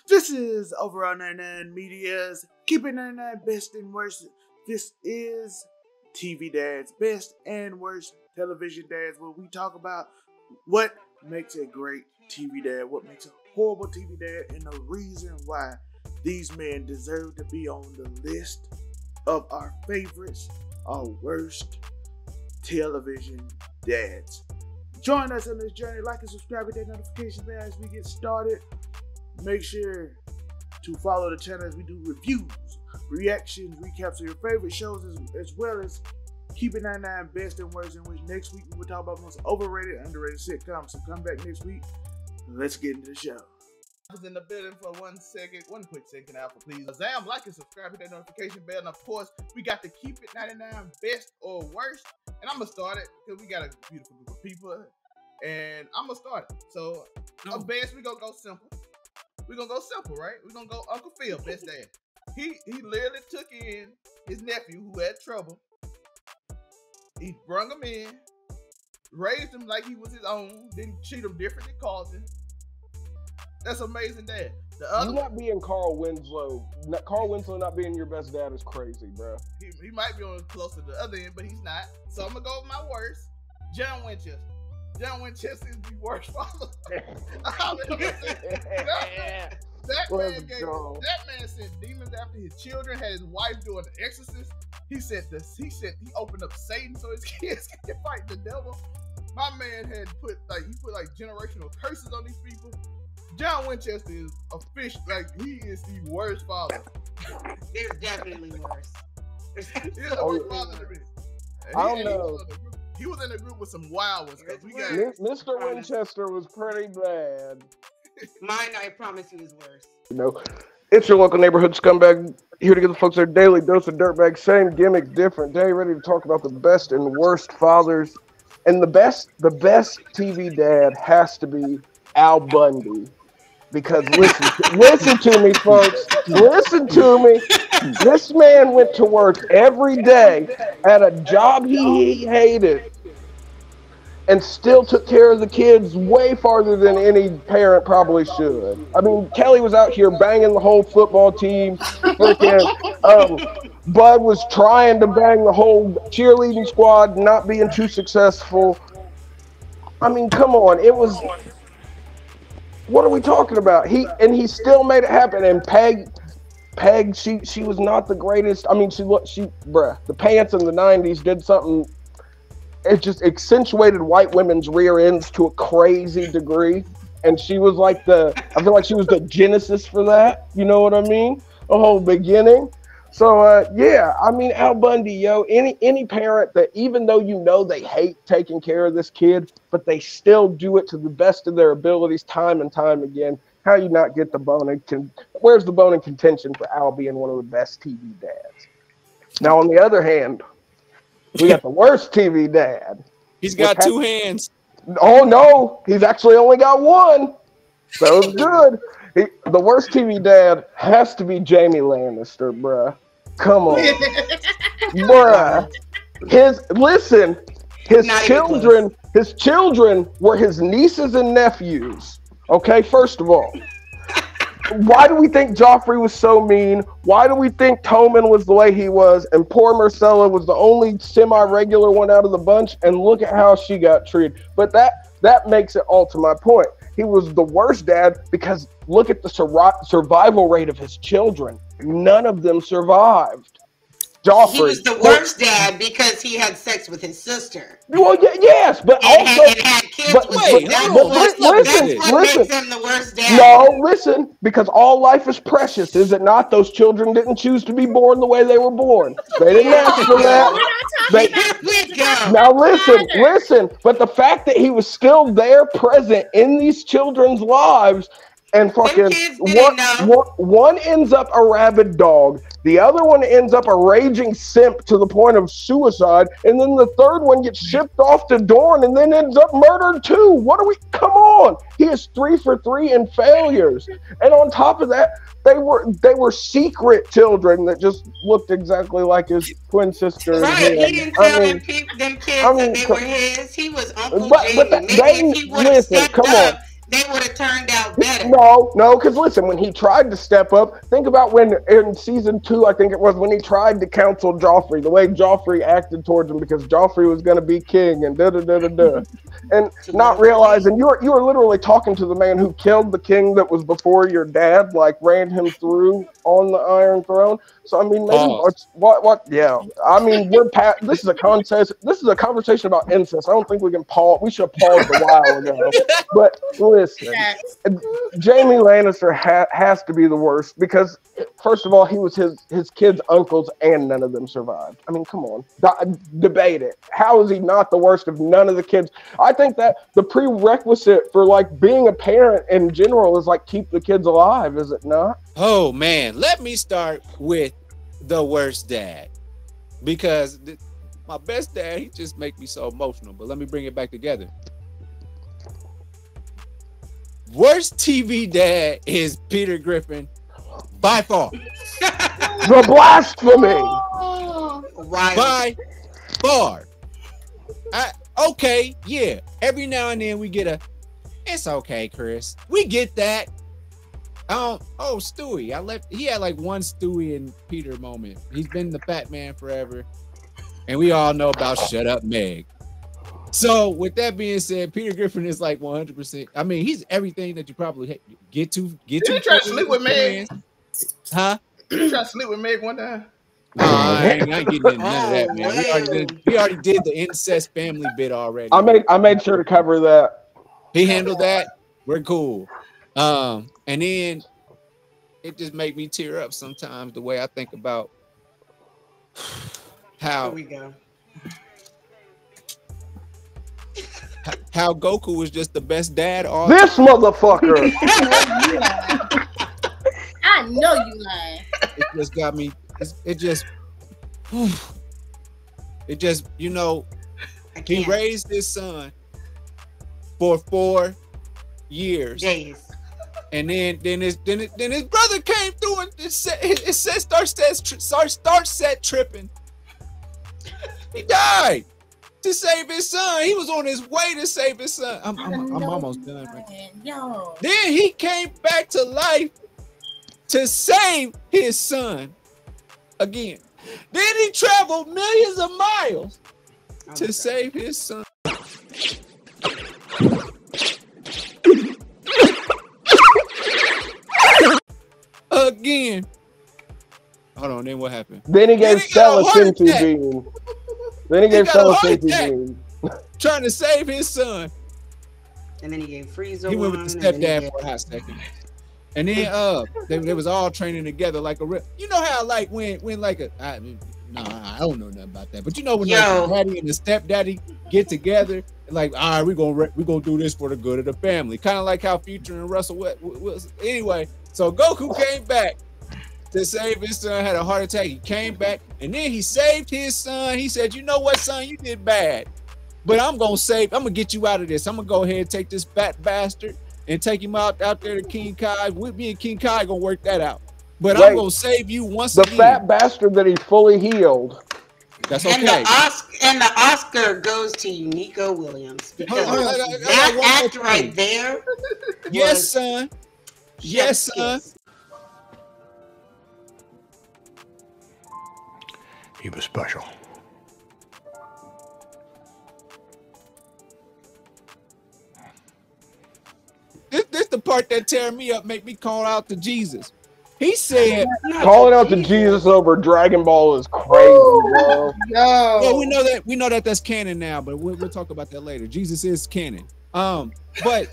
This is over on 99 Media's Keeping 99 Best and Worst. This is TV Dads, Best and Worst Television Dads, where we talk about what makes a great TV dad, what makes a horrible TV dad, and the reason why these men deserve to be on the list of our favorites, our worst television dads. Join us on this journey. Like and subscribe, hit that notification bell as we get started. Make sure to follow the channel as we do reviews, reactions, recaps of your favorite shows, as well as Keeping 99 Best and Worst, in which next week we will talk about most overrated and underrated sitcoms. So come back next week. Let's get into the show. I was in the building for one quick second, Alpha, please. Zam, like and subscribe, hit that notification bell, and of course, we got to Keep It 99 Best or Worst, and I'm gonna start it because we got a beautiful group of people, and I'm gonna start it. So, best, we gonna go simple. We're gonna go simple, right? We're gonna go Uncle Phil, best dad. He literally took in his nephew who had trouble. He brung him in, raised him like he was his own, didn't treat him different than Carlton. That's amazing dad. The other you not being Carl Winslow, Carl Winslow not being your best dad is crazy, bro. He might be on close to the other end, but he's not. So I'm gonna go with my worst, John Winchester. John Winchester is the worst father. That man sent demons after his children. Had his wife doing the exorcist. He opened up Satan so his kids can fight the devil. My man had put generational curses on these people. John Winchester is a fish. He is the worst father. There's definitely worse. He's the worst father to me. I don't know. He was in a group with some wild ones. Mr. Winchester was pretty bad. Mine, I promise you, is worse. You know, it's your local neighborhood scumbag here to give the folks their daily dose of dirtbag. Same gimmick, different day. Ready to talk about the best and worst fathers. And the best TV dad has to be Al Bundy. Because listen to me, folks. Listen to me. This man went to work every day at a job he hated and still took care of the kids way farther than any parent probably should. I mean, Kelly was out here banging the whole football team. Bud was trying to bang the whole cheerleading squad, not being too successful. I mean, come on. It was... What are we talking about? He still made it happen. And Peg, she was not the greatest. I mean, the pants in the 90s did something. It just accentuated white women's rear ends to a crazy degree. And she was I feel like she was the genesis for that. You know what I mean? The whole beginning. So, yeah, I mean, Al Bundy, yo, any parent that, even though you know they hate taking care of this kid, but they still do it to the best of their abilities time and time again, how you not get the bone? Where's the bone in contention for Al being one of the best TV dads? Now, on the other hand, we got the worst TV dad. He's got two hands. Oh, no, he's actually only got one. So it's good. The worst TV dad has to be Jamie Lannister, bruh. Come on. Bruh. His children were his nieces and nephews. Okay, first of all. Why do we think Joffrey was so mean? Why do we think Tommen was the way he was? And poor Marcella was the only semi-regular one out of the bunch, and look at how she got treated. But that makes it all to my point. He was the worst dad because look at the survival rate of his children. None of them survived. Joffrey. He was the worst dad because he had sex with his sister. Well, yes, but also had kids. Listen, makes him the worst dad. No, listen, because all life is precious, is it not? Those children didn't choose to be born the way they were born. They didn't ask for that. Now listen, but the fact that he was still there, present in these children's lives, and fucking one ends up a rabid dog, the other one ends up a raging simp to the point of suicide, and then the third one gets shipped off to Dorne and then ends up murdered too. Come on. He is 3 for 3 in failures. And on top of that, they were secret children that just looked exactly like his twin sister. Right, he didn't tell them kids that they were his. He was Uncle Jamie. Maybe if he would have stepped up they would have turned out better. No, because listen, when he tried to step up, think about when in season 2, I think it was, when he tried to counsel Joffrey, the way Joffrey acted towards him because Joffrey was going to be king and da-da-da-da-da. And not realizing you were literally talking to the man who killed the king that was before your dad, like ran him through on the Iron Throne. So I mean, maybe what? Yeah, I mean, this is a contest. This is a conversation about incest. I don't think we can pause. We should have paused a while ago. But listen, Jaime Lannister has to be the worst because, first of all, he was his kids' uncles, and none of them survived. I mean, come on, debate it. How is he not the worst of none of the kids? I think that the prerequisite for like being a parent in general is like keep the kids alive, is it not? Oh man, let me start with the worst dad, because my best dad, he just make me so emotional. But let me bring it back together. Worst TV dad is Peter Griffin by far. The blasphemy. Right. By far. Okay, yeah. Every now and then we get it's okay, Chris. We get that. Stewie. He had like one Stewie and Peter moment. He's been the fat man forever. And we all know about Shut Up Meg. So with that being said, Peter Griffin is like 100%. I mean, he's everything that you probably get to. Did he try to sleep with Meg? Huh? Did he try to sleep with Meg one time? I ain't getting into none of that, man. We already did the incest family bit already. I made sure to cover that. He handled that. We're cool. And then it just make me tear up sometimes the way I think about how we go. How Goku was just the best dad. This motherfucker. I know you lying. It just got me. It just, you know, he raised his son for 4 years. Days. And then his brother came through and it said start set tripping. He died to save his son. He was on his way to save his son. I'm almost done. Right? Then he came back to life to save his son again. Then he traveled millions of miles to save his son. Again. Hold on, then what happened? Then he gave Stella Simpson bean. Then he gave Stella Simpson bean. Trying to save his son. And then he gave Frieza. He went with the stepdad for a hot second. And then they was all training together like a real. You know how like when like I don't know nothing about that. But you know when like the daddy and the stepdaddy get together and like, all right, we're gonna do this for the good of the family. Kind of like how Future and Russell was. Anyway, so Goku came back to save his son, had a heart attack. He came back and then he saved his son. He said, you know what, son, you did bad. But I'm gonna get you out of this. I'm gonna go ahead and take this fat bastard and take him out there to King Kai. Me and King Kai gonna work that out. But I'm gonna save you once again. The fat bastard that he fully healed. That's okay. And the Oscar goes to Uniqo Williams. Because that act right there. Yes, son. Yes, son. He was special. This the part that tear me up, make me call out to Jesus. He said, calling out to Jesus over Dragon Ball is crazy, bro. Yeah, we know that that's canon now, but we'll talk about that later. Jesus is canon. But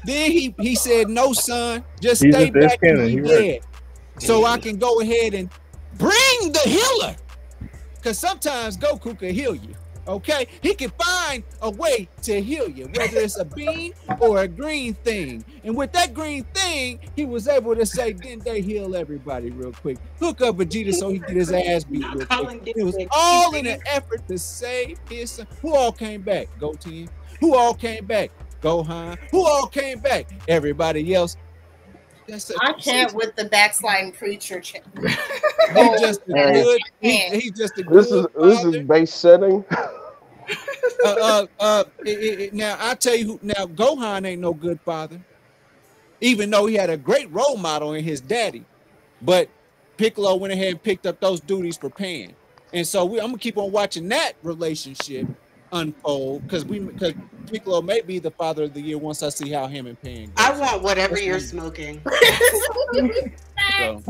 then he said, no, son, just stay back and be dead. So I can go ahead and bring the healer. Because sometimes Goku can heal you. Okay, he can find a way to heal you, whether it's a bean or a green thing. And with that green thing, he was able to say, didn't they heal everybody real quick? Hook up Vegeta so he get his ass beat real quick. It was all in an effort to save his son. Who all came back? Goten. Who all came back? Gohan. Who all came back? Everybody else. I can't with the backsliding preacher. He's just a good. He's just a good. This is base setting. Now I tell you, now Gohan ain't no good father, even though he had a great role model in his daddy. But Piccolo went ahead and picked up those duties for Pan, and so I'm gonna keep on watching that relationship unfold because Piccolo may be the father of the year once I see how him and Pan go. I want whatever you're smoking. So,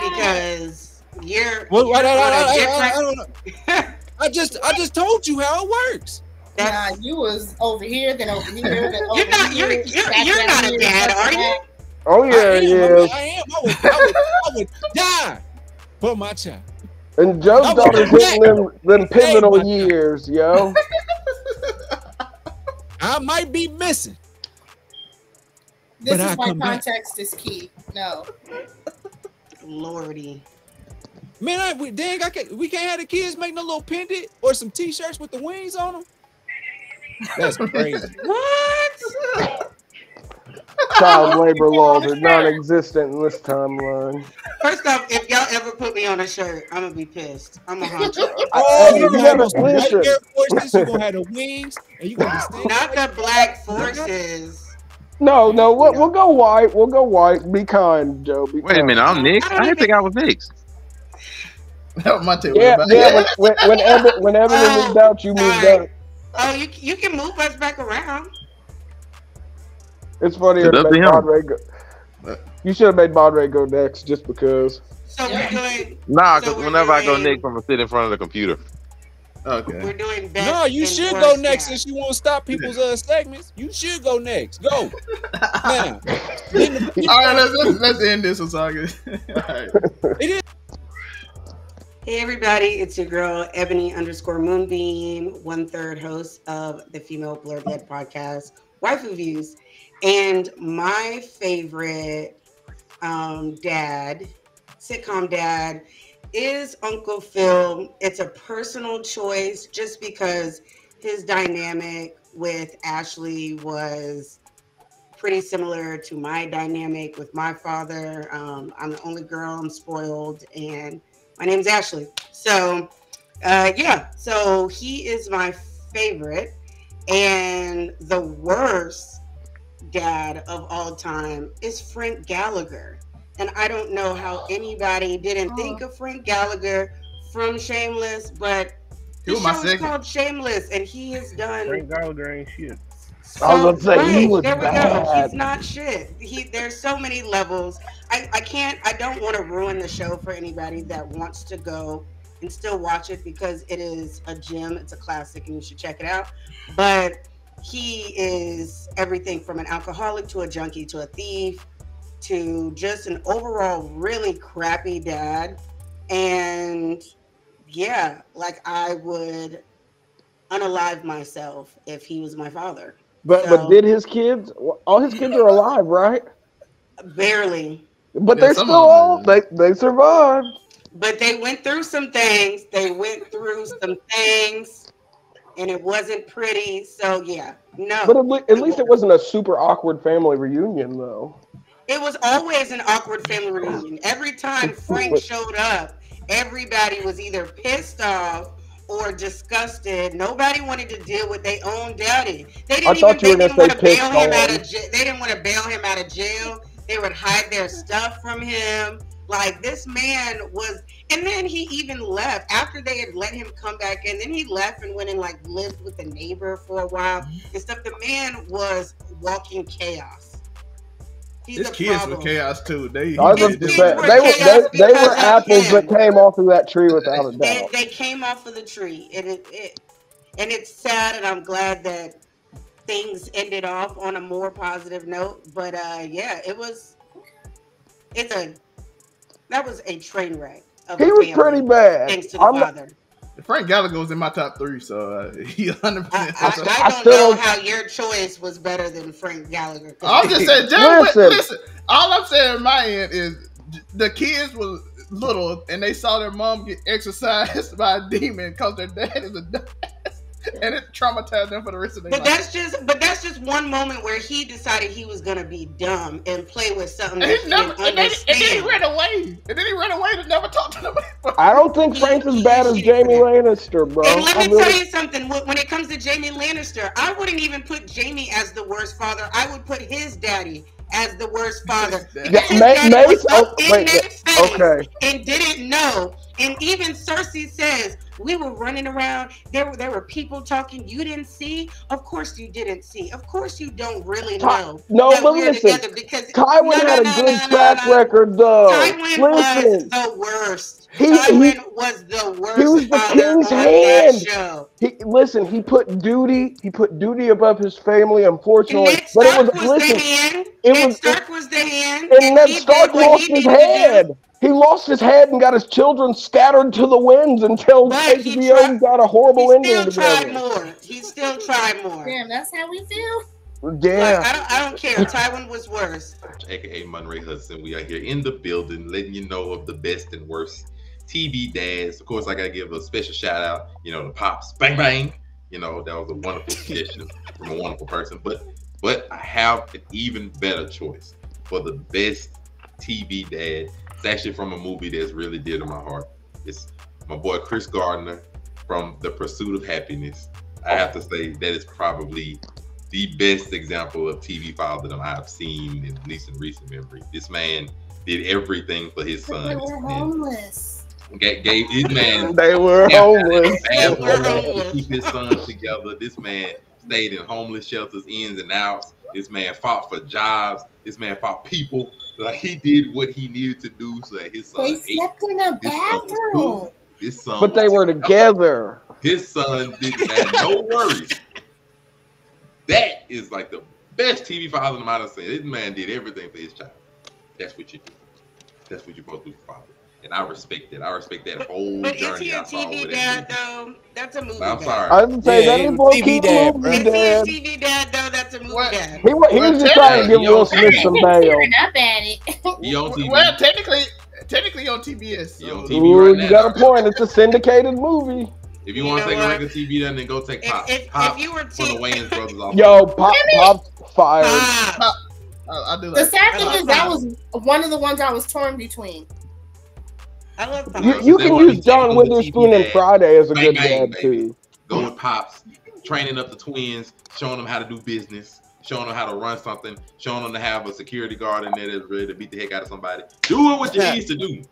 because you're. I don't know. I just told you how it works. Nah, you was over here, then over here, then over You're not a dad, are you? Oh yeah, yeah. I am. I would die for my child. And Joe's daughter's hitting them pivotal years, yo. I might be missing. This is why context is key. No. Lordy. Man, we can't have the kids make no little pendant or some t-shirts with the wings on them. That's crazy. What? Child labor laws are non-existent in this timeline. First off, if y'all ever put me on a shirt, I'm gonna be pissed. I'm a hunch. You're gonna have those white Air Forces, you're gonna have the wings, and you're gonna be not the black forces. No, we'll go white. We'll go white. Be kind, Joe. Wait a minute, I'm Nick. I didn't think I was next. That was my take. Yeah. When Evan moved out, you moved out. Oh, you can move us back around. It's funnier to make Baudre go. You should have made Baudre go next, just because. So we're doing. Nah, because whenever I go next, I'm gonna sit in front of the computer. Okay. We're doing best. No, you should go next since you won't stop people's segments. You should go next. Go. Now. All right, let's end this one, Saga. All right. It is. Hey everybody, it's your girl Ebony_Moonbeam, 1/3 host of the Female Blurred Led podcast, Waifu Views, and my favorite sitcom dad is Uncle Phil. It's a personal choice just because his dynamic with Ashley was pretty similar to my dynamic with my father. I'm the only girl, I'm spoiled, and my name's Ashley. So, so he is my favorite. And the worst dad of all time is Frank Gallagher. And I don't know how anybody didn't think of Frank Gallagher from Shameless, but the show is called Shameless, and he has done. Frank Gallagher ain't shit. I was gonna say he was there we bad. go. He's not shit. There's so many levels. I don't want to ruin the show for anybody that wants to go and still watch it because it is a gem. It's a classic, and you should check it out. But he is everything from an alcoholic to a junkie to a thief to just an overall really crappy dad. And yeah, like I would unalive myself if he was my father. But did his kids? All his kids are alive, right? Barely. But they're still all they survived. But they went through some things. And it wasn't pretty. So yeah, no. But at least it wasn't a super awkward family reunion, though. It was always an awkward family reunion. Every time Frank showed up, everybody was either pissed off or disgusted. Nobody wanted to deal with their own daddy. They didn't want to bail him out of jail. They didn't want to bail him out of jail. They would hide their stuff from him. Like, this man was, and then he even left after they had let him come back in. Then he left and went and like lived with a neighbor for a while and stuff. The man was walking chaos. His kids were chaos too. They were apples that came off of that tree without a doubt. They came off of the tree, and it's sad, and I'm glad that things ended off on a more positive note. But that was a train wreck. He was pretty bad. Thanks to the father. Frank Gallagher was in my top 3, so he 100%. I don't know how your choice was better than Frank Gallagher. I'm just saying, listen. All I'm saying on my end is the kids were little and they saw their mom get exercised by a demon because their dad is a dumbass, and it traumatized them for the rest of their life. But that's just one moment where he decided he was gonna be dumb and play with something and that he didn't understand. And then he ran away. And then he ran away to never talk to them. I don't think Frank's as bad as Jamie Lannister, bro. And let me tell you something. When it comes to to Jamie Lannister. I wouldn't even put Jamie as the worst father. I would put his daddy as the worst father. Because his daddy was up in their face and didn't know. And even Cersei says, we were running around. There were people talking you didn't see. Of course you didn't see. Of course you don't really know. No, but listen, Tywin had a good track record, though. Tywin was the worst. Tywin was the worst. He was the king's hand. He put duty above his family, unfortunately. But it was Ned Stark was the hand. And Ned Stark lost his head. He lost his head and got his children scattered to the winds until HBO got a horrible ending together. He still tried more. Damn, that's how we feel. Yeah. Like, I don't care. Tywin was worse. AKA Monray Hudson. We are here in the building, letting you know of the best and worst TV dads. Of course, I gotta give a special shout out, to Pops. Bang bang. That was a wonderful suggestion from a wonderful person. But I have an even better choice for the best TV dad. It's actually from a movie that's really dear to my heart. It's my boy Chris Gardner from The Pursuit of Happiness. I have to say that is probably the best example of TV father that I've seen, at least in recent memory. This man did everything for his son. They were homeless. Gave his man. They were homeless. To keep his son together. This man stayed in homeless shelters, ins and outs. This man fought for jobs. This man fought people. Like, he did what he needed to do so that his son. They slept in a bathroom. His son, but they were together. His son didn't have no worries. That is like the best TV father I might have seen. This man did everything for his child. That's what you do. That's what you're supposed to do, father. And I respect that. I respect that whole journey I saw with that. Though? That's a movie. I'm sorry. I was say that is TV dad. Is he a TV dad though? That's a movie dad. He was just trying to give Will Smith some bail. Up at it. He on TV. Well, technically on TBS. So. He on TV right now. You got a point. It's a syndicated movie. If you want to take a regular TV, then go take Pop. Pop, if you were from the Wayans brothers off. Yo, Pop's fired. I do the sad thing is that was one of the ones I was torn between. I love Pop. You can use John Witherspoon and Friday as a good dad too. Go with Pops, training up the twins, showing them how to do business, showing them how to run something, showing them to have a security guard in there that's ready to beat the heck out of somebody. Doing what you need to do.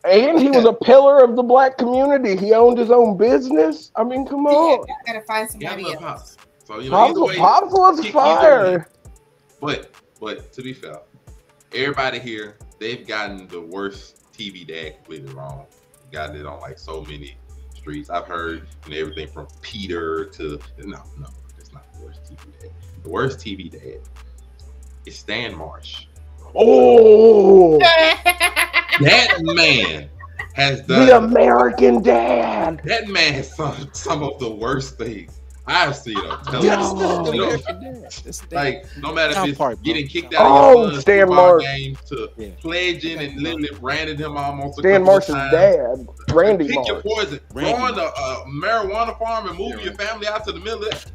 And he was a pillar of the black community. He owned his own business. I mean, come on. I gotta find somebody else. Pops. So Pops was fire. But to be fair, everybody here, they've gotten the worst TV dad completely wrong. Got it on like so many streets. I've heard everything from Peter to no, that's not the worst TV dad. The worst TV dad is Stan Marsh. Oh, that man has done the American dad. That man has some of the worst things I've seen on television. Like, no matter if it's getting kicked out of your Stan Marsh games to pledging and literally branded him almost a Stan Marsh's dad, Randy pick Marsh. your poison. Growing a marijuana farm and moving your family out to the middle of it.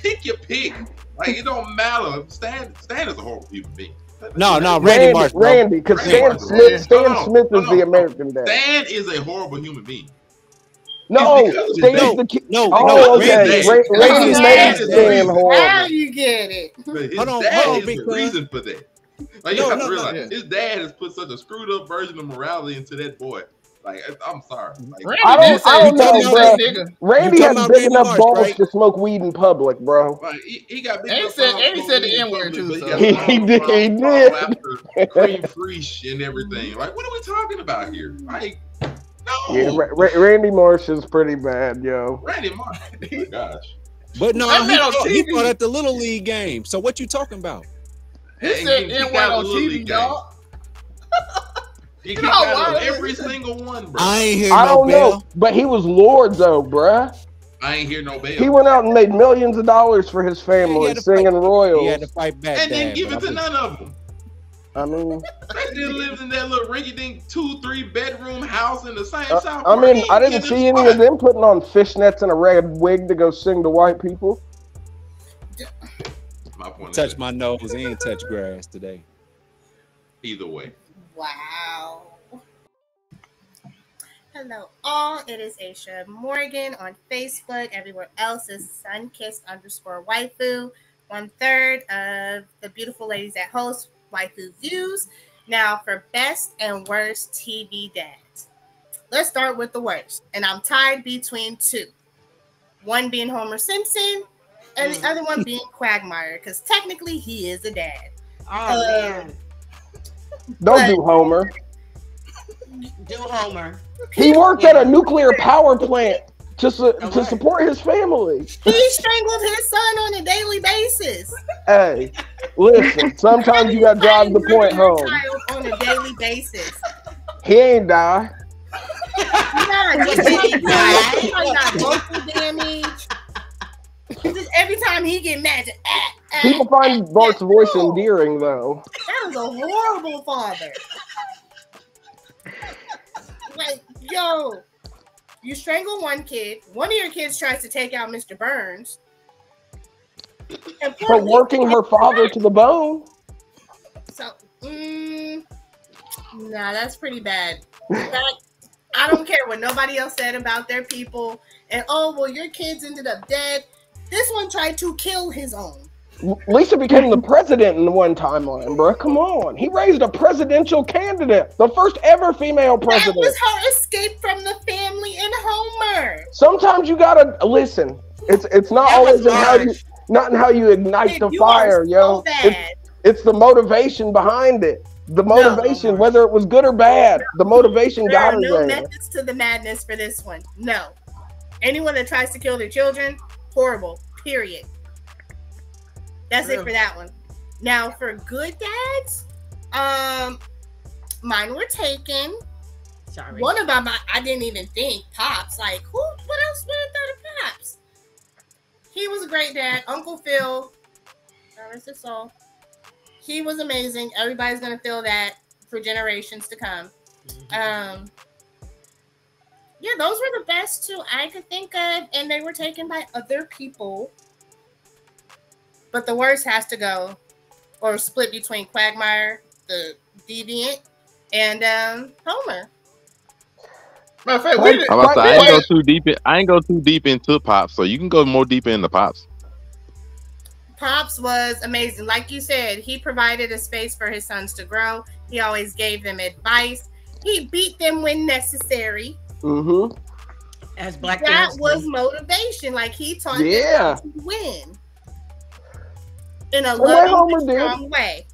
Pick your pick. Like, it don't matter. Stan is a horrible human being. No, Randy Marsh. Randy, because Stan Smith is the American dad. Stan is a horrible human being. No, Stan's the kid. No. Okay. Randy made Stan horrible. How you get it? His dad is the reason for that. Like, you have to realize, his dad has put such a screwed up version of morality into that boy. Like, I'm sorry. Like, I don't know, bro. Randy had big enough balls to smoke weed in public, bro. Like, he got big enough balls. And he said the N-word too. He did. After cream free and everything. Like, what are we talking about here? Like, no. Yeah, Randy Marsh is pretty bad, yo. Randy Marsh. Oh my gosh. But no, he fought at the Little League game. So what you talking about? He said N-word on TV, dog. He got on every single one, bro. I ain't hear I no don't bell. know, but he was Lord though, bruh. I ain't hear no bail. He went out and made millions of dollars for his family, singing royals. He had to fight back. And didn't give it to none of them. I mean, they still lives in that little rinky-dink 2-3 bedroom house in the same South. I mean, I didn't see any of them putting on fishnets and a red wig to go sing to white people. My point touch my nose, he ain't touch grass today. Either way. Wow. Hello all, it is Aisha Morgan on Facebook. Everywhere else is sunkissed_waifu. 1/3 of the beautiful ladies that host Waifu Views. Now for best and worst TV dads. Let's start with the worst. And I'm tied between two. One being Homer Simpson and the other one being Quagmire, because technically he is a dad. Oh, man. Don't do Homer. Do Homer. He worked at a nuclear power plant to support his family. He strangled his son on a daily basis. Hey, listen, sometimes you gotta drive the point home. Child on a daily basis. He ain't die. Nah, he got vocal damage. Just every time he get mad, just, people find Bart's voice endearing, though. That was a horrible father. Like, yo, you strangle one kid. One of your kids tries to take out Mr. Burns. For working her father to the bone. So, nah, that's pretty bad. I don't care what nobody else said about their people. And, oh, well, your kids ended up dead. This one tried to kill his own. Lisa became the president in one timeline, bro. Come on. He raised a presidential candidate. The first ever female president. That was her escape from the family in Homer. Sometimes you gotta listen. It's not always in how you ignite the fire, yo. It's the motivation behind it. The motivation, whether it was good or bad, the motivation got her there. There are no methods to the madness for this one. No. Anyone that tries to kill their children, horrible. Period. That's it for that one. Now for good dads, mine were taken. Sorry. One of them I didn't even think. Pops. Like, what else would have thought of Pops? He was a great dad. Uncle Phil. Rest his soul. He was amazing. Everybody's gonna feel that for generations to come. Yeah, those were the best two I could think of, and they were taken by other people. But the worst has to go, or split between Quagmire, the deviant, and Homer. Matter of fact, I ain't go too deep into Pops, so you can go more deeper into Pops. Pops was amazing. Like you said, he provided a space for his sons to grow. He always gave them advice. He beat them when necessary. Mm-hmm. As Black that was motivation. like he taught them how to win in a loving, strong way.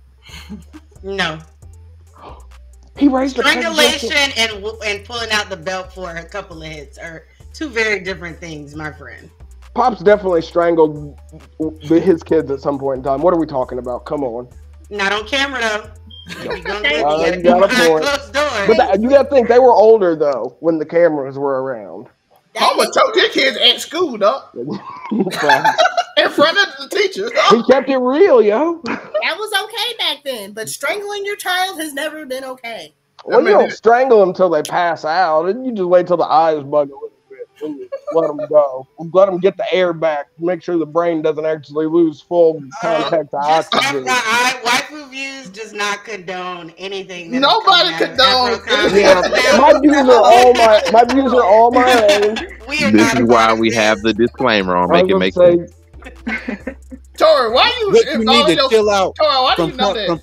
No. He raised strangulation and pulling out the belt for a couple of hits are two very different things, my friend. Pops definitely strangled his kids at some point in time. What are we talking about? Come on. Not on camera, though. You got a point. But you got to think, they were older, though, when the cameras were around. Homer told their kids at school, dog. In front of the teachers. He kept it real, yo. That was okay back then, but strangling your child has never been okay. Well, you don't strangle them until they pass out, and you just wait till the eyes bug a little bit. And you let them go. Let them get the air back. Make sure the brain doesn't actually lose full contact to oxygen. Waifu Views does not condone anything. Nobody condones. Yeah, my views are all my own. This is why we have the disclaimer on Make It Make Sense. Tori, why you need to chill out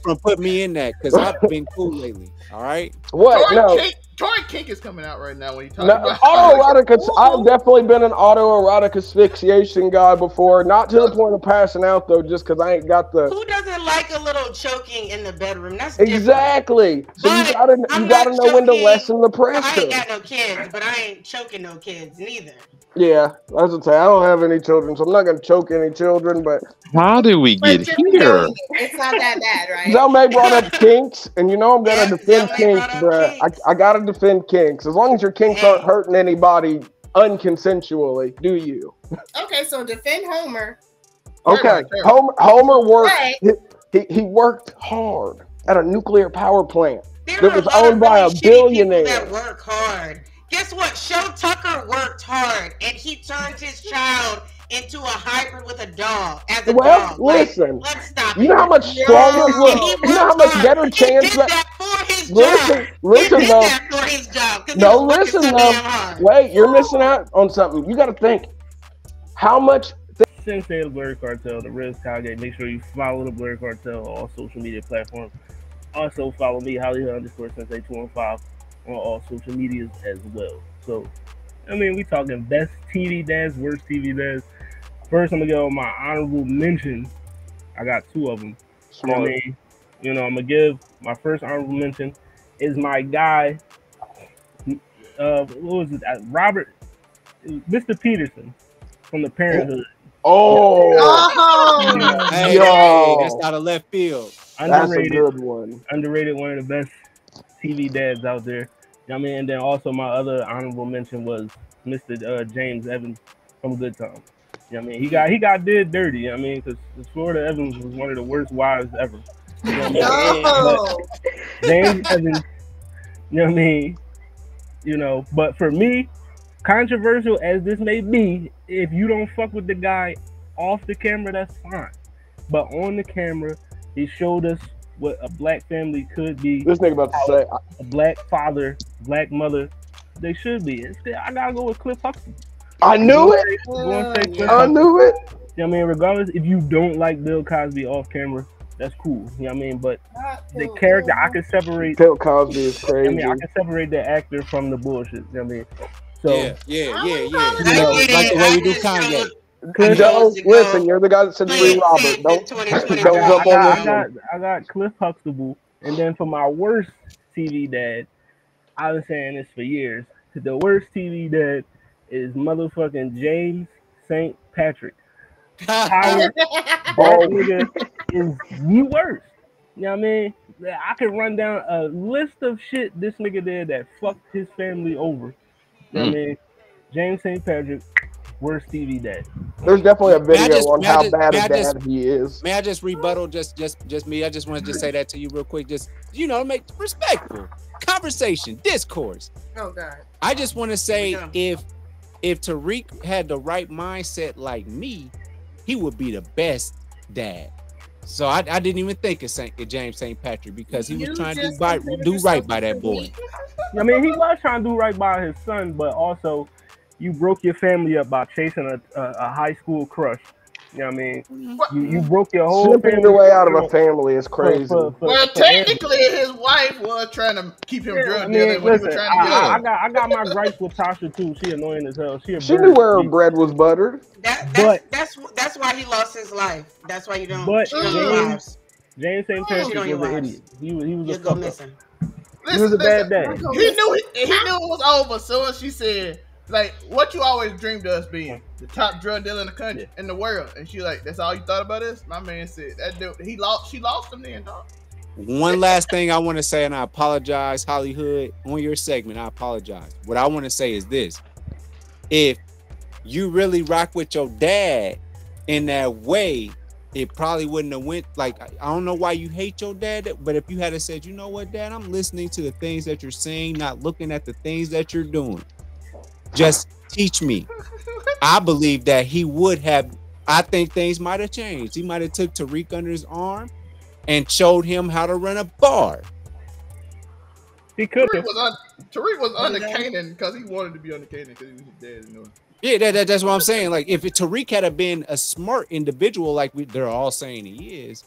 from putting me in that, because I've been cool lately. All right. What? Tori Kink is coming out right now when you talk about autoerotic. I've definitely been an autoerotic asphyxiation guy before. Not to the point of passing out though, just because I ain't got the. Who doesn't like a little choking in the bedroom? That's exactly. So but you gotta know when to lessen the pressure. I ain't got no kids, but I ain't choking no kids neither. Yeah, I was gonna say I don't have any children, so I'm not gonna choke any children. But how did we get here? It's not that bad, right? Zelmay brought up kinks, and you know I'm gonna defend kinks, bro. I gotta defend kinks as long as your kinks aren't hurting anybody unconsensually. Do you? Okay, so defend Homer. Okay, Homer worked. He worked hard at a nuclear power plant that was owned by a billionaire. That work hard. Guess what? Show Tucker worked hard, and he turned his child into a hybrid with a dog. Dog. Listen. Let's stop. You know how much stronger? You know how much better chance that for his job. Listen though. everybody's job. No, listen, wait, you're missing out on something. You got to think how much. Sensei, the Blurry Cartel, the Riz Kage. Make sure you follow the Blurry Cartel on all social media platforms. Also follow me, Hollywood_Sensei215 on all social medias as well. So, I mean, we talking best TV dads, worst TV dads. First, I'm gonna go with my honorable mention. I got 2 of them. Smart. I mean, you know, I'm gonna give my first honorable mention is my guy. What was it? Robert, Mr. Peterson from the Parenthood. Oh, hey, that's out of left field. Underrated, that's a good one. Underrated, one of the best TV dads out there. You know what I mean? And then also my other honorable mention was Mr. James Evans from Good Times. You know what I mean? He got did dirty. You know what I mean? Because Florida Evans was one of the worst wives ever. You know what I mean? James Evans, you know what I mean? You know, but for me, controversial as this may be, if you don't fuck with the guy off the camera, that's fine. But on the camera, he showed us what a black family could be. This nigga about to say a black father, black mother. They should be. Instead, I gotta go with Cliff Huxtable. I knew it. I knew it. You know what I mean? Regardless, if you don't like Bill Cosby off camera, that's cool. You know what I mean? But the character, I can separate. Bill Cosby is crazy. I mean, I can separate the actor from the bullshit. You know what I mean? So yeah. You know, like the way we do Kanye. Listen, you're the guy that said free Robert. Don't jump on this. I got Cliff Huxtable, and then for my worst TV dad, I've been saying this for years. The worst TV dad is motherfucking James St. Patrick. That nigga is the worst. You know what I mean? I can run down a list of shit this nigga did that fucked his family over. You know what I mean? James St. Patrick, worst TV dad. There's definitely a video on how bad a dad he is. May I just rebuttal just me? I just want to just say that to you real quick. Just, you know, make respectful conversation, discourse. Oh God. I just want to say if Tariq had the right mindset like me, he would be the best dad. So I didn't even think of James St. Patrick because he was trying to do right by that boy. I mean, he was trying to do right by his son, but also you broke your family up by chasing a high school crush. You know what I mean? You broke your whole family. Your way out of a family is crazy. Well, technically, his wife was trying to keep him drug dealing when he was trying to get I got my gripes with Tasha too. She annoying as hell. She knew where her bread was buttered. That's why he lost his life. That's why you don't. But James St. Patrick was an idiot. He was a fuck missing. He was a bad dad. He knew it was over. So when she said, like, what you always dreamed of us being the top drug dealer in the country, in the world, and she like, that's all you thought about us? My man said that dude, she lost him then, dog. One last thing I want to say, and I apologize, Hollywood, on your segment, I apologize. What I want to say is this: if you really rock with your dad in that way, it probably wouldn't have went like, I don't know why you hate your dad, but if you had said, you know what, Dad, I'm listening to the things that you're saying, not looking at the things that you're doing. Just teach me. I believe that he would have. I think things might have changed. He might have took Tariq under his arm and showed him how to run a bar. He could. Tariq was under Kanan because he wanted to be under Kanan because he was his dad. You know? Yeah, that's what I'm saying. Like, if Tariq had been a smart individual, like they're all saying he is,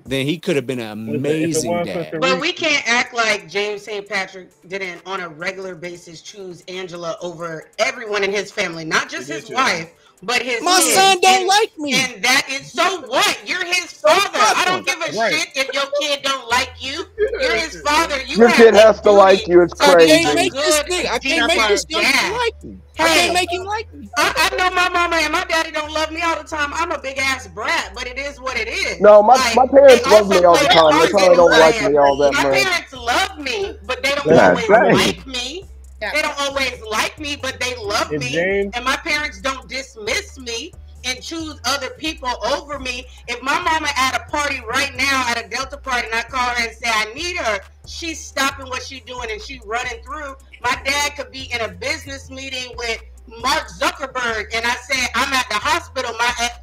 then he could have been an amazing dad. But we can't act like James St. Patrick didn't on a regular basis choose Angela over everyone in his family, not just his wife, but his My kids. son don't like me. And that is so what? You're his father. I don't give a shit if your kid don't like you. You're his father. Your kid has to like you. It's crazy. I can't make this young like me. I can't make him like me. I know my mama and my daddy don't love me all the time. I'm a big ass brat, but it is what it is. No, my parents love me all the time. They probably don't like me all that much. My parents love me, but they don't always like me. They don't always like me, but they love me. And my parents don't dismiss me and choose other people over me. If my mama at a party right now, at a Delta party, and I call her and say I need her, she's stopping what she's doing and she's running through. My dad could be in a business meeting with Mark Zuckerberg, and I say I'm at the hospital.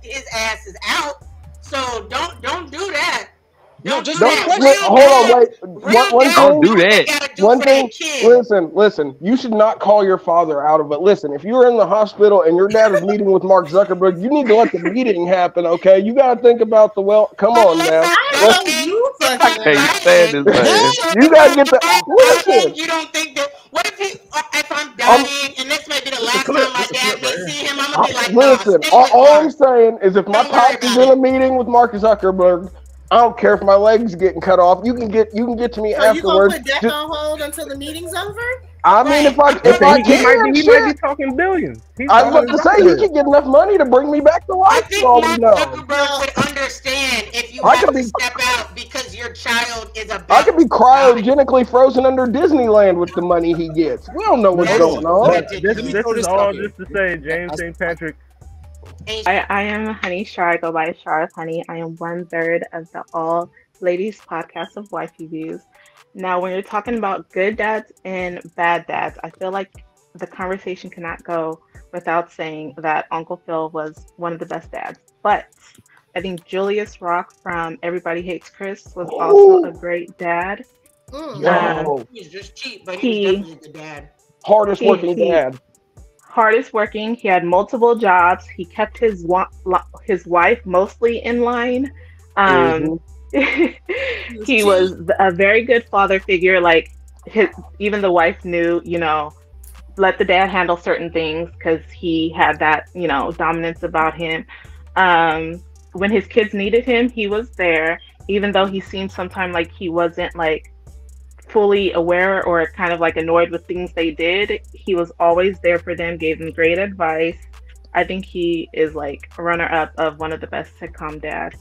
His ass is out. So don't do that. No, just do one that. question. Hold on, wait. Real One dads thing. do what they gotta do One for their thing. kids. Listen. You should not call your father out of it. Listen, if you're in the hospital and your dad is meeting with Mark Zuckerberg, you need to let the meeting happen. Okay, you got to think about the Come But on now. listen, I Let's, know you if fucking I'm Can't stand this dying, man. so you if got to I'm get the. dying, Listen. you don't think that? What if I'm I'm, dying and this may be the It's a last clip. time my It's a dad clip may right here. see him? I'm gonna be like, nah, listen. stick with All I'm Mark. saying is, if my Don't worry pops is about in a it. meeting with Mark Zuckerberg, I don't care if my legs getting cut off. You can get to me So you gonna afterwards. put death on hold until the meeting's over? I mean, if I Listen, he might can, be shit. talking billions. He's I was talking about to say he could get enough money to bring me back to I life. For think all we Mark know, Zuckerberg would understand if you I have could to be- step out because your child is about I could be to die. cryogenically frozen under Disneyland with the money he gets. We don't know what's Hold going on. on. But this Let me this throw is this all out here. just to say, James St. Patrick. I am Honey Shar. I go by Shar of Honey. I am 1/3 of the All Ladies podcast of Wifey Views. Now, when you're talking about good dads and bad dads, I feel like the conversation cannot go without saying that Uncle Phil was one of the best dads. But I think Julius Rock from Everybody Hates Chris was also a great dad. Yo, He's just cheap, but he was definitely a good dad. hardest working dad. Hardest working. He had multiple jobs. He kept his wife mostly in line. He was a very good father figure. Like even the wife knew, let the dad handle certain things because he had that, dominance about him. When his kids needed him, he was there, even though he seemed sometimes like he wasn't like fully aware or kind of like annoyed with things they did. He was always there for them, gave them great advice. I think he is like a runner-up of one of the best sitcom dads.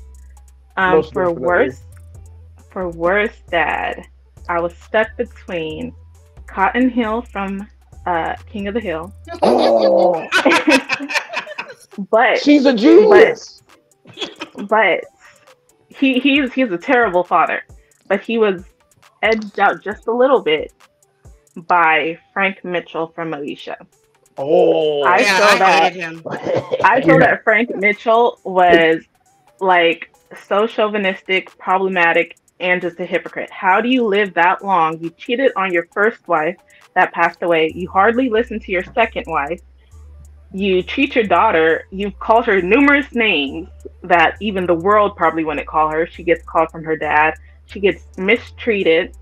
For worst dad, I was stuck between Cotton Hill from King of the Hill. Oh, but she's a genius. But he's a terrible father. But he was edged out just a little bit by Frank Mitchell from Moesha. Oh, I feel that Frank Mitchell was like so chauvinistic, problematic, and just a hypocrite. How do you live that long? You cheated on your first wife that passed away. You hardly listened to your second wife. You treat your daughter, you've called her numerous names that even the world probably wouldn't call her. She gets called from her dad. She gets mistreated.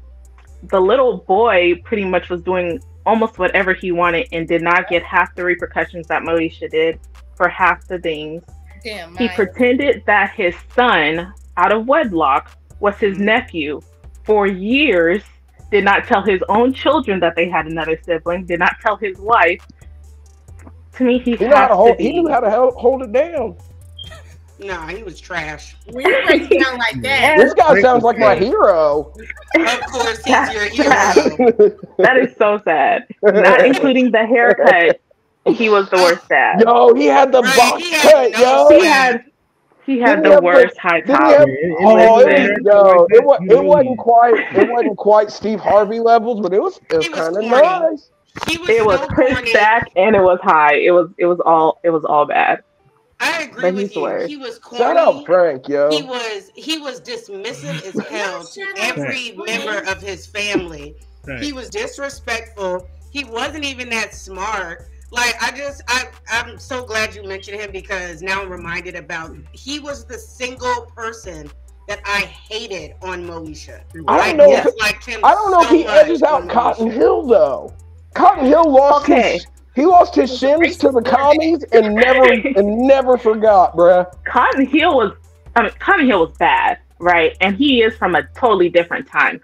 The little boy pretty much was doing almost whatever he wanted and did not get half the repercussions that Moesha did for half the things. Damn, he pretended that his son, out of wedlock, was his nephew for years, did not tell his own children that they had another sibling, did not tell his wife. To me, he knew how to hold it down. Nah, he was trash. When you break it down like that, This guy sounds like my hero. Of course, he's your hero. That is so sad. Not including the haircut. He was the worst dad. Yo, he had the box cut, yo. He had the worst high top. It wasn't quite Steve Harvey levels, but it was kind of nice. It was pushed back and it was high. It was all bad. I agree with you. He was corny. Shout out Frank, yo. He was dismissive as hell to every member of his family. He was disrespectful. He wasn't even that smart. Like I'm so glad you mentioned him because now I'm reminded about he was the single person that I hated on Moesha. I don't know if he edges out Cotton Hill though. Cotton Hill lost he lost his shins to the commies and never forgot, bruh. Cotton Hill was bad, right? And he is from a totally different time.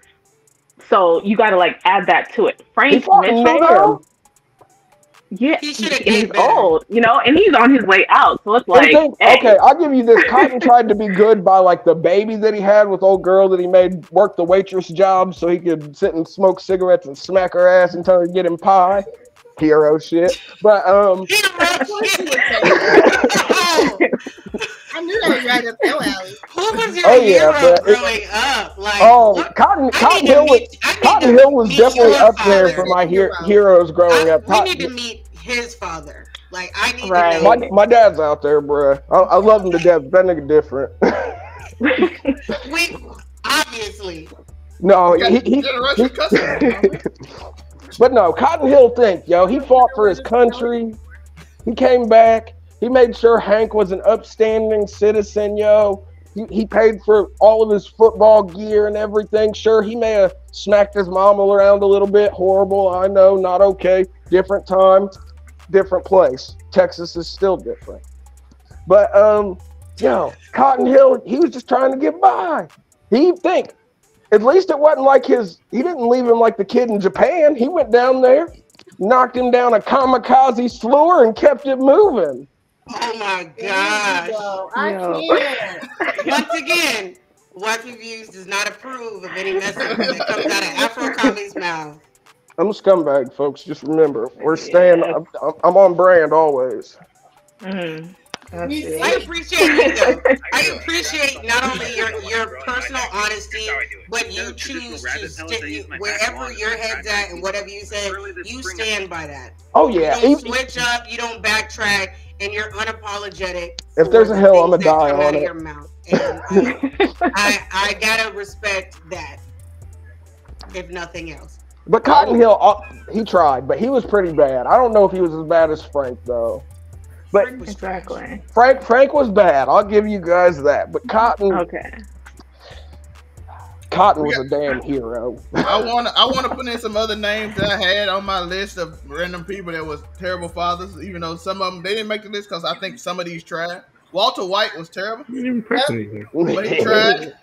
So you got to like add that to it. Frank Mitchell, yeah, he's old, and he's on his way out. So it's like, okay, I'll give you this. Cotton tried to be good by like the baby that he had with old girl that he made work the waitress job so he could sit and smoke cigarettes and smack her ass until he get him pie. Hero shit, but I knew that was right up your alley. Who was your hero growing up? Like, Cotton Hill was definitely up there for my heroes growing up. We need to meet his father. Like, I need to know. My dad's out there, bruh. I love him to death. That nigga different. Obviously. No, but no, Cotton Hill think, yo, he fought for his country. He came back. He made sure Hank was an upstanding citizen, yo. He paid for all of his football gear and everything. Sure, he may have smacked his mama around a little bit. Horrible, I know, not okay. Different time, different place. Texas is still different. But, yo, Cotton Hill, he was just trying to get by. At least it wasn't like he didn't leave him like the kid in Japan. He went down there, knocked him down a kamikaze slewer and kept it moving. Oh my gosh. I can't. Once again, Wife Reviews does not approve of any message that comes out of Afro Commy's mouth. I'm a scumbag, folks. Just remember, we're staying. I'm on brand always. Mm-hmm. I appreciate it, though. I appreciate not only your personal honesty, but you choose to stick wherever your head's at and whatever you say, you stand by that. Oh yeah, you don't switch up, you don't backtrack, and you're unapologetic. If there's a hill, I'm gonna die on it. Your mouth. And, I gotta respect that, if nothing else. But Cotton Hill, he tried, but he was pretty bad. I don't know if he was as bad as Frank though. But exactly. Frank was bad. I'll give you guys that. But Cotton was a damn hero. I wanna put in some other names that I had on my list of random people that was terrible fathers. Even though some of them they didn't make the list because I think some of these tried. Walter White was terrible. You didn't press anything. But he tried.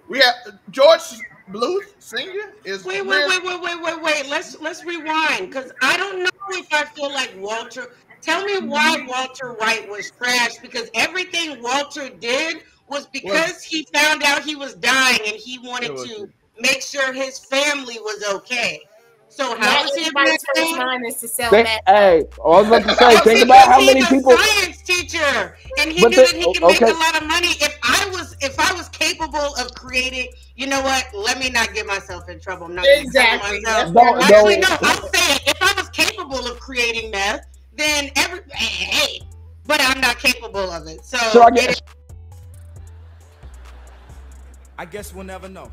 We have George Bluth Sr. is wait. Let's rewind because I don't know if I feel like Walter. Tell me why Walter White was trash, because everything Walter did was because he found out he was dying and he wanted to make sure his family was okay. So how is he first mind is to sell that? Hey, I was about to say, think about how many people. He's a science teacher, and he knew that he could make a lot of money. If I was capable of creating, you know what? Let me not get myself in trouble. I'm not exactly. Myself. Actually, no. I'll say it. If I was capable of creating meth, then but I'm not capable of it. So I guess we'll never know.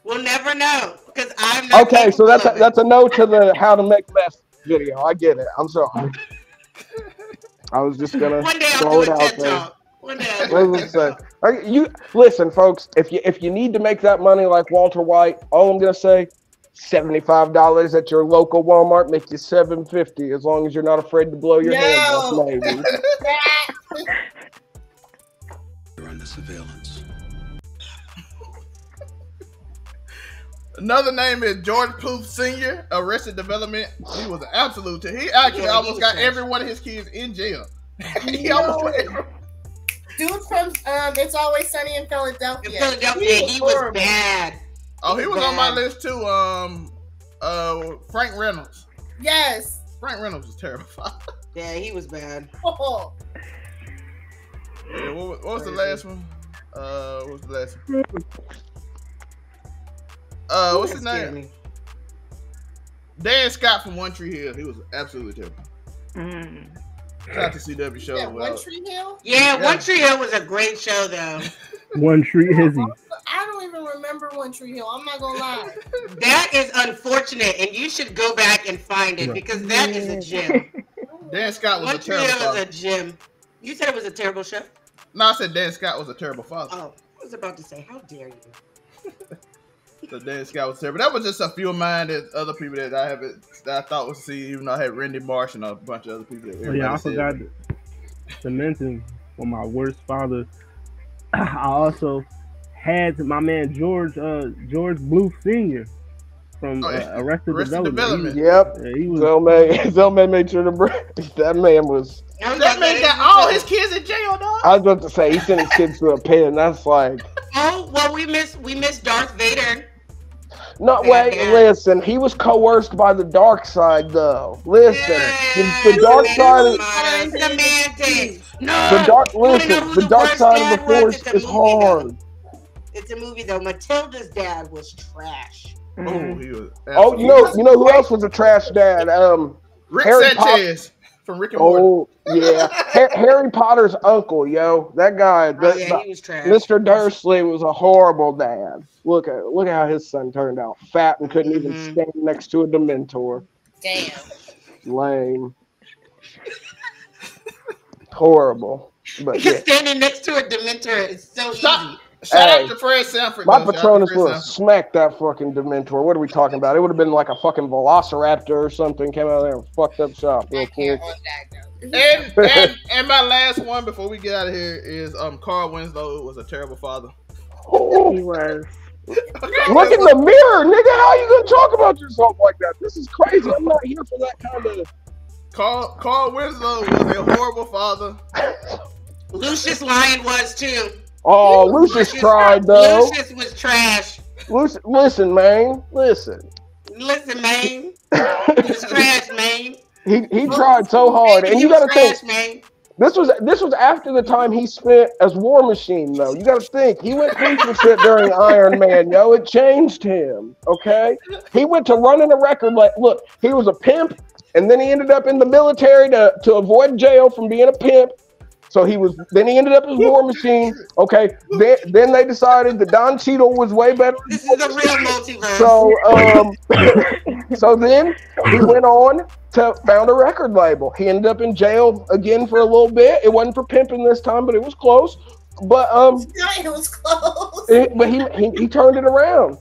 We'll never know because I'm not. Okay, so that's a no to the how to make meth video. I get it. I'm sorry. I was just gonna throw it out there. You listen, folks. If you need to make that money like Walter White, all I'm gonna say, $75 at your local Walmart make you $7.50 as long as you're not afraid to blow your hands off, maybe. You're under surveillance. Another name is George Bluth Sr. Arrested Development. He was an absolute. He actually almost got every one of his kids in jail. He almost got every. Dude from It's Always Sunny in Philadelphia. He was bad. Oh, he was on my list too. Frank Reynolds. Yes. Frank Reynolds was terrible. Yeah, he was bad. Oh. Yeah, what was the last one? What was the last one? What's his name? Dan Scott from One Tree Hill. He was absolutely terrible. Shout out to CW show. Yeah, One Tree Hill? Yeah, One Tree Hill was a great show, though. One Tree Hizzy. I don't even remember One Tree Hill. I'm not gonna lie. That is unfortunate, and you should go back and find it because that is a gem. Dan Scott was One a terrible father. One Tree Hill is a gem. You said it was a terrible show? No, I said Dan Scott was a terrible father. Oh, I was about to say, how dare you? So Dan Scott was terrible. That was just a few of mine. That other people that I thought was see, even though I had Randy Marsh and a bunch of other people. I forgot to mention for my worst father. I also had my man George Bluth Sr. from Arrested Development. He was. Zelmay made sure to bring. That man was. That man got all his kids in jail, dog. I was about to say he sent his kids to a pen. That's like. Oh well, we miss Darth Vader. No, listen. He was coerced by the dark side, though. Listen, the dark side. The dark side of the force is hard. It's a movie though. Matilda's dad was trash. Oh, he was. You know who else was a trash dad? Rick Sanchez from Rick and Morty. Oh yeah, Harry Potter's uncle, yo, that guy, He was trash. Mr. Dursley was a horrible dad. Look how his son turned out, fat and couldn't even stand next to a Dementor. Damn. Lame. Horrible. But Because standing next to a Dementor is so easy. Shout out to Fred Sanford. My Patronus would have smacked that fucking Dementor. What are we talking about? It would have been like a fucking Velociraptor or something. Came out there and fucked up shop real quick. And my last one before we get out of here is Carl Winslow was a terrible father. He was. Look in the mirror, nigga. How you gonna talk about yourself like that? This is crazy. I'm not here for that kind of. Carl Winslow was a horrible father. Lucius Lyon was too. Oh, Lucius tried though. Lucius was trash. Listen, man. Listen, man. He was trash, man. He tried so hard, and you gotta think. Man. This was after the time he spent as War Machine, though. You got to think he went through some shit during Iron Man, yo. It changed him. Okay, he went to running a record. Like, look, he was a pimp, and then he ended up in the military to avoid jail from being a pimp. So then he ended up as War Machine. Okay, then they decided that Don Cheadle was way better. This is a real multiverse. So then he went on to found a record label. He ended up in jail again for a little bit. It wasn't for pimping this time, but it was close. But it was close. But he turned it around.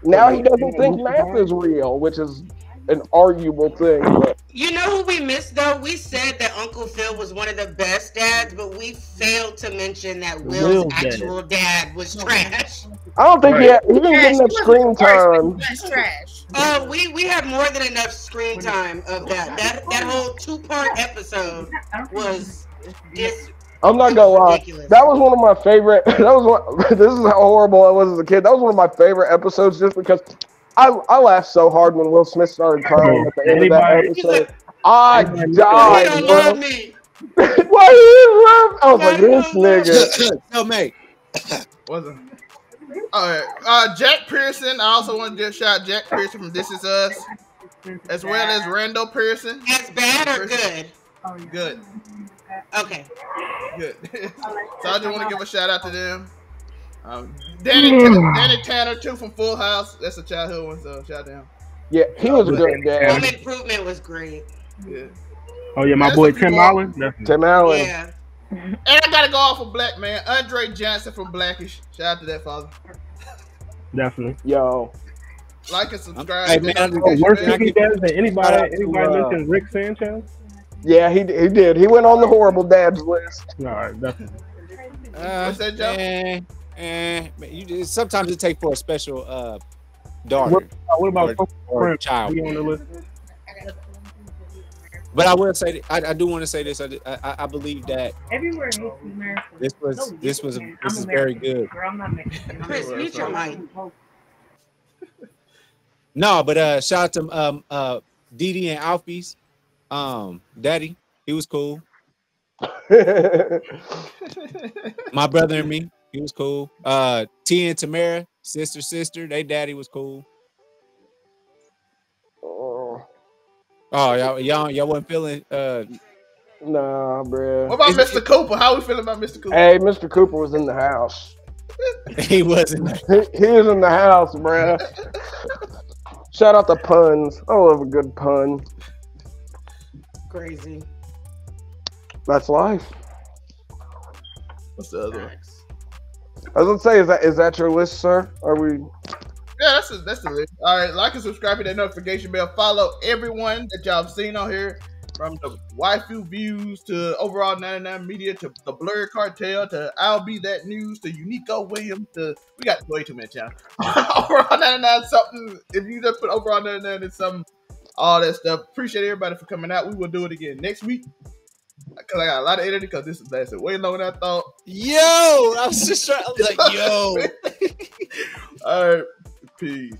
Now he doesn't think math is real, which is an arguable thing. But. You know who we missed though? We said that Uncle Phil was one of the best dads, but we failed to mention that Will's actual dad was trash. I don't think he didn't get enough screen time. Trash. We had more than enough screen time of that. That whole 2-part episode was just. I'm not gonna lie. That was one of my favorite. This is how horrible I was as a kid. That was one of my favorite episodes, just because I laughed so hard when Will Smith started crying at the end of that episode. I died, bro. Why you love? I was like, this nigga. No, mate. Wasn't. All right. Jack Pearson. I also want to just shout Jack Pearson from This Is Us, as well as Randall Pearson. As bad or good? Good. Okay. Good. So I just want to give a shout out to them. Danny Tanner too from Full House. That's a childhood one, so shout out to him. Yeah, he was a good dad. Home Improvement was great. Yeah. Oh yeah, my boy Tim Allen. Definitely. Tim Allen. Yeah. And I gotta go off a black man, Andre Johnson from Blackish. Shout out to that father. Definitely. Yo. Like and subscribe. Hey man, worse TV dads than anybody mentioned Rick Sanchez? Yeah, he did. He went on the horrible dads list. All right, definitely. What's that, Joe? Sometimes it takes for a special daughter. What about or child? On the list? But I will say, I do want to say this. I believe that everywhere this was very good. Chris, mute your mic. No, but shout out to Didi and Alfie's daddy. He was cool. My brother and me, he was cool. T and Tamara, sister, they daddy was cool. Oh, y'all wasn't feeling Nah, bro. What about Mr. Cooper? How we feeling about Mr. Cooper? Hey, Mr. Cooper was in the house. He wasn't. He was in the house, bro. Shout out to puns. I love a good pun. Crazy. That's life. What's the other one? I was gonna say, is that your list, sir? Are we? Yeah, that's the list. All right, like and subscribe, hit that notification bell. Follow everyone that y'all have seen on here, from the Waifu Views to Overall 99 Media to the Blur Cartel to I'll Be That News to Uniqo Williams to we got way too many channels. Overall 99 something. If you just put Overall 99 in something, all that stuff. Appreciate everybody for coming out. We will do it again next week. Because I got a lot of editing because this is lasted way longer than I thought. Yo, I was just trying. I was like, yo. All right, peace.